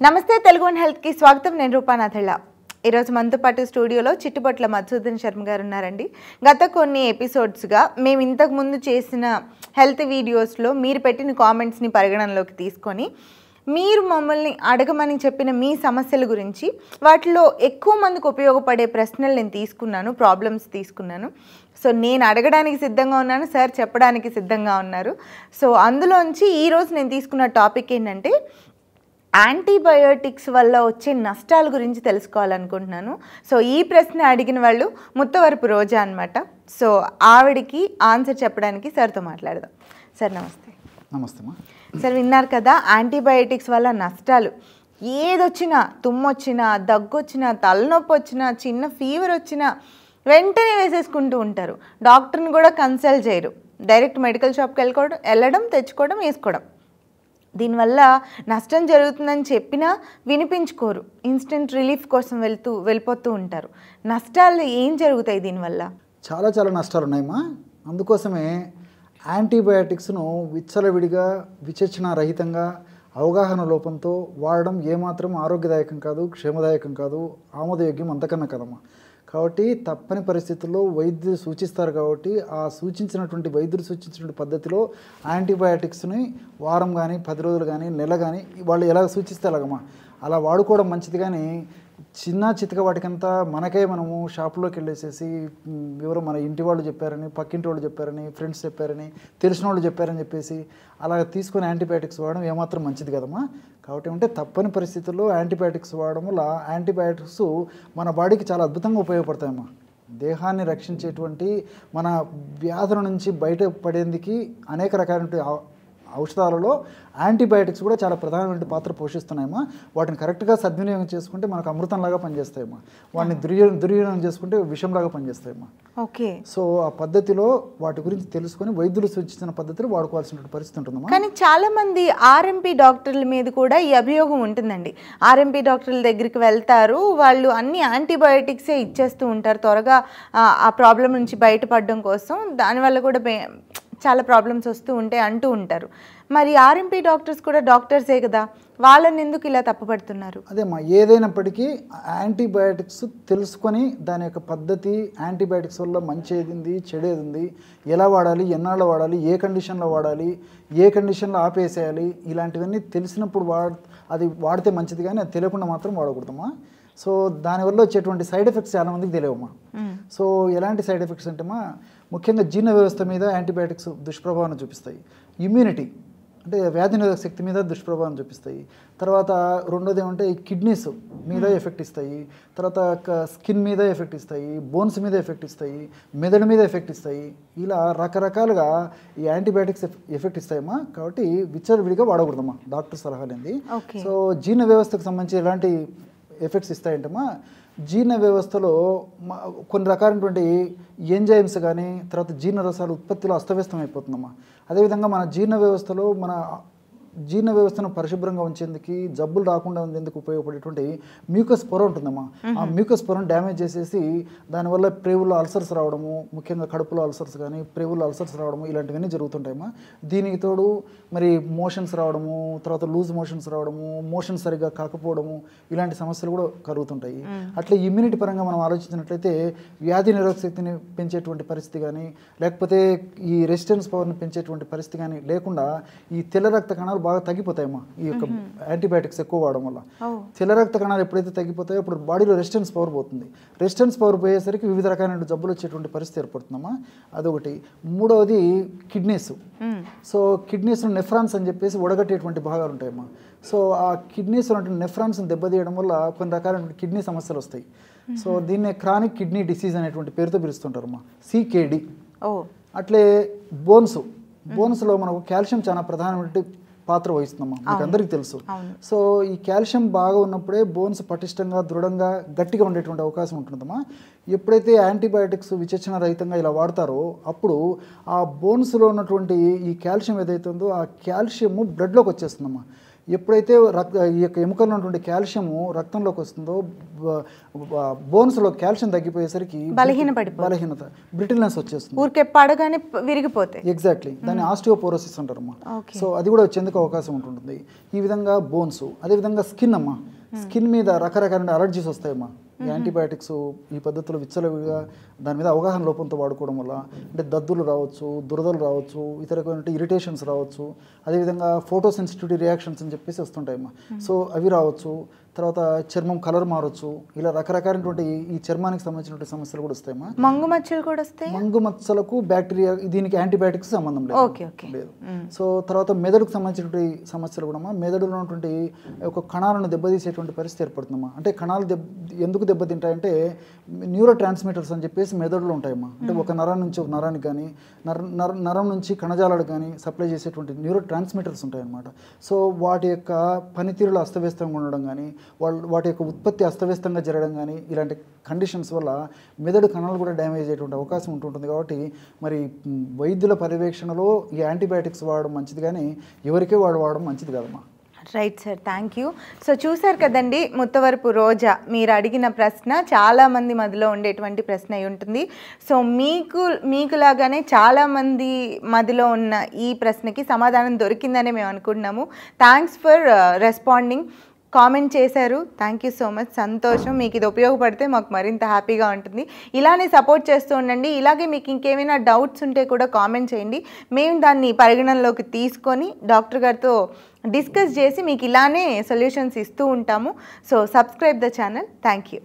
నమస్తే Telugu one health కి స్వాగతం. నేను రూపానాథళ్ళ. ఈరోజు మనతో పాటు స్టూడియోలో చిట్టుపట్ల మధుసూదన్ శర్మ గారు ఉన్నారండి. గత కొన్ని ఎపిసోడ్స్గా మేము ఇంతకు ముందు చేసిన హెల్త్ వీడియోస్లో మీరు పెట్టిన కామెంట్స్ని పరిగణనలోకి తీసుకొని మీరు మమ్మల్ని అడగమని చెప్పిన మీ సమస్యల గురించి వాటిలో ఎక్కువ మందికి ఉపయోగపడే ప్రశ్నలు నేను తీసుకున్నాను, ప్రాబ్లమ్స్ తీసుకున్నాను. సో నేను అడగడానికి సిద్ధంగా ఉన్నాను, సార్ చెప్పడానికి సిద్ధంగా ఉన్నారు. సో అందులోంచి ఈరోజు నేను తీసుకున్న టాపిక్ ఏంటంటే యాంటీబయోటిక్స్ వల్ల వచ్చే నష్టాల గురించి తెలుసుకోవాలనుకుంటున్నాను. సో ఈ ప్రశ్న అడిగిన వాళ్ళు ముత్తవరపు రోజా అనమాట. సో ఆవిడికి ఆన్సర్ చెప్పడానికి సార్తో మాట్లాడదాం. సార్ నమస్తే. నమస్తే మా. సార్ విన్నారు కదా, యాంటీబయోటిక్స్ వల్ల నష్టాలు. ఏదొచ్చినా, తుమ్మొచ్చినా, దగ్గొచ్చినా, తలనొప్పి వచ్చినా, చిన్న ఫీవర్ వచ్చినా వెంటనే వేసేసుకుంటూ ఉంటారు. డాక్టర్ని కూడా కన్సల్ట్ చేయరు. డైరెక్ట్ మెడికల్ షాప్కి వెళ్ళడం, తెచ్చుకోవడం, వేసుకోవడం. దీనివల్ల నష్టం జరుగుతుందని చెప్పినా వినిపించుకోరు. ఇన్స్టెంట్ రిలీఫ్ కోసం వెళ్ళిపోతూ ఉంటారు. నష్టాలు ఏం జరుగుతాయి దీనివల్ల? చాలా నష్టాలు ఉన్నాయమ్మా. అందుకోసమే యాంటీబయాటిక్స్ను విచ్చలవిడిగా, విచక్షణ రహితంగా, అవగాహన లోపంతో వాడడం ఏమాత్రం ఆరోగ్యదాయకం కాదు, క్షేమదాయకం కాదు, ఆమోదయోగ్యం అంతకన్నా కదమ్మా. కాబట్టి తప్పని పరిస్థితుల్లో వైద్యులు సూచిస్తారు. కాబట్టి ఆ వైద్యులు సూచించినటువంటి పద్ధతిలో యాంటీబయాటిక్స్ని వారం కానీ, 10 రోజులు కానీ, నెల కానీ వాళ్ళు ఎలా సూచిస్తే అలాగమ్మా అలా వాడుకోవడం మంచిది. కానీ చిన్న చితక వాటికంతా మనము షాపులోకి వెళ్ళేసేసి ఎవరో మన ఇంటి వాళ్ళు చెప్పారని, పక్కింటి వాళ్ళు చెప్పారని, ఫ్రెండ్స్ చెప్పారని, తెలిసిన వాళ్ళు చెప్పారని చెప్పేసి అలా తీసుకొని యాంటీబయాటిక్స్ వాడడం ఏమాత్రం మంచిది కదమ్మా. కాబట్టి తప్పని పరిస్థితుల్లో యాంటీబయాటిక్స్ వాడడం వల్ల యాంటీబయాటిక్స్ మన బాడీకి చాలా అద్భుతంగా ఉపయోగపడతాయమ్మా. దేహాన్ని రక్షించేటువంటి, మన వ్యాధుల నుంచి బయటపడేందుకు అనేక రకాలైన ఔషధాలలో యాంటీబయాటిక్స్ కూడా చాలా ప్రధానమైన పాత్ర పోషిస్తున్నాయమ్మా. వాటిని కరెక్ట్గా సద్వినియోగం చేసుకుంటే మనకు అమృతంలాగా పనిచేస్తాయమ్మా. వాటిని దుర్వినియోగం చేసుకుంటే విషంలాగా పనిచేస్తాయమ్మా. ఓకే. సో ఆ పద్ధతిలో వాటి గురించి తెలుసుకొని వైద్యులు సూచించిన పద్ధతిలో వాడుకోవాల్సిన పరిస్థితి ఉంటుందమ్మా. కానీ చాలా మంది ఆర్ఎంపీ డాక్టర్ల మీద కూడా ఈ అభియోగం ఉంటుందండి. ఆర్ఎంపీ డాక్టర్ల దగ్గరికి వెళ్తారు, వాళ్ళు అన్ని యాంటీబయోటిక్సే ఇచ్చేస్తూ ఉంటారు త్వరగా ఆ ప్రాబ్లం నుంచి బయటపడడం కోసం. దానివల్ల కూడా చాలా ప్రాబ్లమ్స్ వస్తూ ఉంటాయి అంటూ ఉంటారు. మరి ఆర్ఎంపీ డాక్టర్స్ కూడా డాక్టర్సే కదా, వాళ్ళని ఎందుకు ఇలా తప్పుపడుతున్నారు? అదేమ్మా, ఏదైనప్పటికీ యాంటీబయాటిక్స్ తెలుసుకొని దాని యొక్క పద్ధతి, యాంటీబయాటిక్స్ వల్ల మంచి ఏది ఉంది, చెడేది ఉంది, ఎలా వాడాలి, ఎన్నాళ్ళు వాడాలి, ఏ కండిషన్లో వాడాలి, ఏ కండిషన్లో ఆపేసేయాలి, ఇలాంటివన్నీ తెలిసినప్పుడు అది వాడితే మంచిది. కానీ అది తెలియకుండా మాత్రం వాడకూడదమ్మా. సో దానివల్ల వచ్చేటువంటి సైడ్ ఎఫెక్ట్స్ చాలామందికి తెలియవమ్మా. సో ఎలాంటి సైడ్ ఎఫెక్ట్స్ అంటేమా, ముఖ్యంగా జీర్ణ వ్యవస్థ మీద యాంటీబయాటిక్స్ దుష్ప్రభావాన్ని చూపిస్తాయి. ఇమ్యూనిటీ అంటే వ్యాధి నిరోధక శక్తి మీద దుష్ప్రభావం చూపిస్తాయి. తర్వాత రెండోది ఏమంటే ఈ కిడ్నీస్ మీద ఎఫెక్ట్ ఇస్తాయి. తర్వాత స్కిన్ మీద ఎఫెక్ట్ ఇస్తాయి, బోన్స్ మీద ఎఫెక్ట్ ఇస్తాయి, మెదడు మీద ఎఫెక్ట్ ఇస్తాయి. ఇలా రకరకాలుగా ఈ యాంటీబయాటిక్స్ ఎఫెక్ట్ ఇస్తాయమ్మా. కాబట్టి విచ్చలవిడిగా వాడకూడదమ్మా డాక్టర్ సలహా లేనిది. సో జీర్ణ వ్యవస్థకు సంబంధించి ఎలాంటి ఎఫెక్ట్స్ ఇస్తాయంటమ్మా, జీర్ణ వ్యవస్థలో కొన్ని రకాలైనటువంటి ఎంజైమ్స్ కానీ, తర్వాత జీర్ణ రసాలు ఉత్పత్తిలో అస్తవ్యస్తం అయిపోతుందమ్మా. అదేవిధంగా మన జీర్ణ వ్యవస్థను పరిశుభ్రంగా ఉంచేందుకు, జబ్బులు రాకుండా ఉండేందుకు ఉపయోగపడేటువంటి మ్యూకస్ పొర ఉంటుందమ్మా. ఆ మ్యూకస్ పొరను డ్యామేజ్ చేసేసి దానివల్ల ప్రేవుల్లో అల్సర్స్ రావడము, ముఖ్యంగా కడుపులో అల్సర్స్ కానీ, ప్రేవుల్లో అల్సర్స్ రావడము, ఇలాంటివన్నీ జరుగుతుంటాయమ్మా. దీనికి తోడు మరి మోషన్స్ రావడము, తర్వాత లూజ్ మోషన్స్ రావడము, మోషన్ సరిగ్గా కాకపోవడము, ఇలాంటి సమస్యలు కూడా కలుగుతుంటాయి. అట్లా ఇమ్యూనిటీ పరంగా మనం ఆలోచించినట్లయితే వ్యాధి నిరోధక శక్తిని పెంచేటువంటి పరిస్థితి కానీ, లేకపోతే ఈ రెసిస్టెన్స్ పవర్ని పెంచేటువంటి పరిస్థితి కానీ లేకుండా ఈ తెల్ల రక్త కణాలు బాగా తగ్గిపోతాయమ్మా. ఈ యొక్క యాంటీబయాటిక్స్ ఎక్కువ వాడడం వల్ల తెల్ల రక్త కణాలు ఎప్పుడైతే తగ్గిపోతాయో అప్పుడు బాడీలో రెసిస్టెన్స్ పవర్ పోతుంది. రెసిస్టెన్స్ పవర్ పోయేసరికి వివిధ రకాలైన జబ్బులు వచ్చేటువంటి పరిస్థితి ఏర్పడుతుందమ్మా. అదొకటి. మూడవది కిడ్నీస్. సో కిడ్నీస్లో నెఫ్రాన్స్ అని చెప్పేసి ఒడగట్టేటువంటి భాగాలు ఉంటాయమ్మా. సో ఆ కిడ్నీస్ ఉన్నటువంటి నెఫ్రాన్స్ని దెబ్బతీయడం వల్ల కొన్ని రకాలైన కిడ్నీ సమస్యలు వస్తాయి. సో దీన్నే క్రానిక్ కిడ్నీ డిసీజ్ అనేటువంటి పేరుతో పిలుస్తుంటారమ్మా, CKD. అట్లే బోన్స్లో మనకు కాల్షియం చాలా ప్రధానమైన పాత్ర వహిస్తుందమ్మా, మీకు అందరికీ తెలుసు. సో ఈ కాల్షియం బాగా ఉన్నప్పుడే బోన్స్ పటిష్టంగా, దృఢంగా, గట్టిగా ఉండేటువంటి అవకాశం ఉంటుందమ్మా. ఎప్పుడైతే యాంటీబయాటిక్స్ విచక్షణ రహితంగా ఇలా వాడతారో అప్పుడు ఆ బోన్స్లో ఉన్నటువంటి ఈ కాల్షియం ఏదైతే ఉందో ఆ కాల్షియం బ్లడ్లోకి వచ్చేస్తుందమ్మా. ఎప్పుడైతే ఈ యొక్క ఎముకల్లో ఉన్నటువంటి కాల్షియము రక్తంలోకి వస్తుందో బోన్స్లో కాల్షియం తగ్గిపోయేసరికి బలహీనత బ్రిటిల్నెస్ వచ్చేస్తుంది, ఊరికే పడగానే విరిగిపోతాయి. ఎగ్జాక్ట్లీ, దాన్ని ఆస్టియోపోరోసిస్ అంటారమ్మా. సో అది కూడా వచ్చేందుకు అవకాశం ఉంటుంది. ఈ విధంగా బోన్స్, అదేవిధంగా స్కిన్ అమ్మా, స్కిన్ మీద రకరకాల అలర్జీస్ వస్తాయమ్మా. ఈ యాంటీబయాటిక్స్ ఈ పద్ధతిలో విచ్చలవిడిగా దాని మీద అవగాహన లోపంతో వాడుకోవడం వల్ల అంటే దద్దులు రావచ్చు, దురదలు రావచ్చు, ఇతరమైన ఇరిటేషన్స్ రావచ్చు, అదేవిధంగా ఫోటో సెన్సిటివిటీ రియాక్షన్స్ అని చెప్పేసి వస్తుంటాయమ్మా. సో అవి రావచ్చు. తర్వాత చర్మం కలర్ మారచ్చు. ఇలా రకరకాలైనటువంటి ఈ చర్మానికి సంబంధించినటువంటి సమస్యలు కూడా వస్తాయమ్మా. మంగు మచ్చలు కూడా వస్తాయి. మంగు మచ్చలకు బ్యాక్టీరియా, దీనికి యాంటీబయాటిక్స్ సంబంధం లేదు. సో తర్వాత మెదడుకు సంబంధించినటువంటి సమస్యలు కూడా మెదడులో ఉన్నటువంటి ఒక కణాలను దెబ్బతీసేటువంటి పరిస్థితి ఏర్పడుతుందమ్మా. అంటే కణాలు ఎందుకు దెబ్బతింటాయంటే న్యూరో ట్రాన్స్మిటర్స్ అని చెప్పేసి మెదడులో ఉంటాయమ్మా. అంటే ఒక నరం నుంచి ఒక నరానికి కానీ నరం నుంచి కణజాలాలకు కానీ సప్లై చేసేటువంటి న్యూరో ట్రాన్స్మిటర్స్ ఉంటాయన్నమాట. సో వాటి యొక్క పనితీరులో అస్తవ్యస్తంగా ఉండడం కానీ, వాటి యొక్క ఉత్పత్తి అస్తవ్యస్తంగా జరగడం కానీ, ఇలాంటి కండిషన్స్ వల్ల మెదడు కణాలు కూడా డ్యామేజ్ అయ్యేటువంటి అవకాశం ఉంటుంటుంది. కాబట్టి మరి వైద్యుల పర్యవేక్షణలో ఈ యాంటీబయాటిక్స్ వాడడం మంచిది కానీ ఎవరికే వాడడం మంచిది కాదమ్మా. Right sir, thank you. So చూసారు కదండి, ముత్తవరపు రోజా మీరు అడిగిన ప్రశ్న చాలామంది మధ్యలో ఉండేటువంటి ప్రశ్న అయి ఉంటుంది. సో మీకులాగానే చాలామంది మధ్యలో ఉన్న ఈ ప్రశ్నకి సమాధానం దొరికిందనే మేము అనుకుంటున్నాము. Thanks for responding. కామెంట్ చేశారు, థ్యాంక్ యూ సో మచ్, సంతోషం. మీకు ఇది ఉపయోగపడితే మాకు మరింత హ్యాపీగా ఉంటుంది. ఇలానే సపోర్ట్ చేస్తూ ఉండండి. ఇలాగే మీకు ఇంకేమైనా డౌట్స్ ఉంటే కూడా కామెంట్ చేయండి. మేము దాన్ని పరిగణనలోకి తీసుకొని డాక్టర్ గారితో డిస్కస్ చేసి మీకు ఇలానే సొల్యూషన్స్ ఇస్తూ ఉంటాము. So subscribe the channel. Thank you.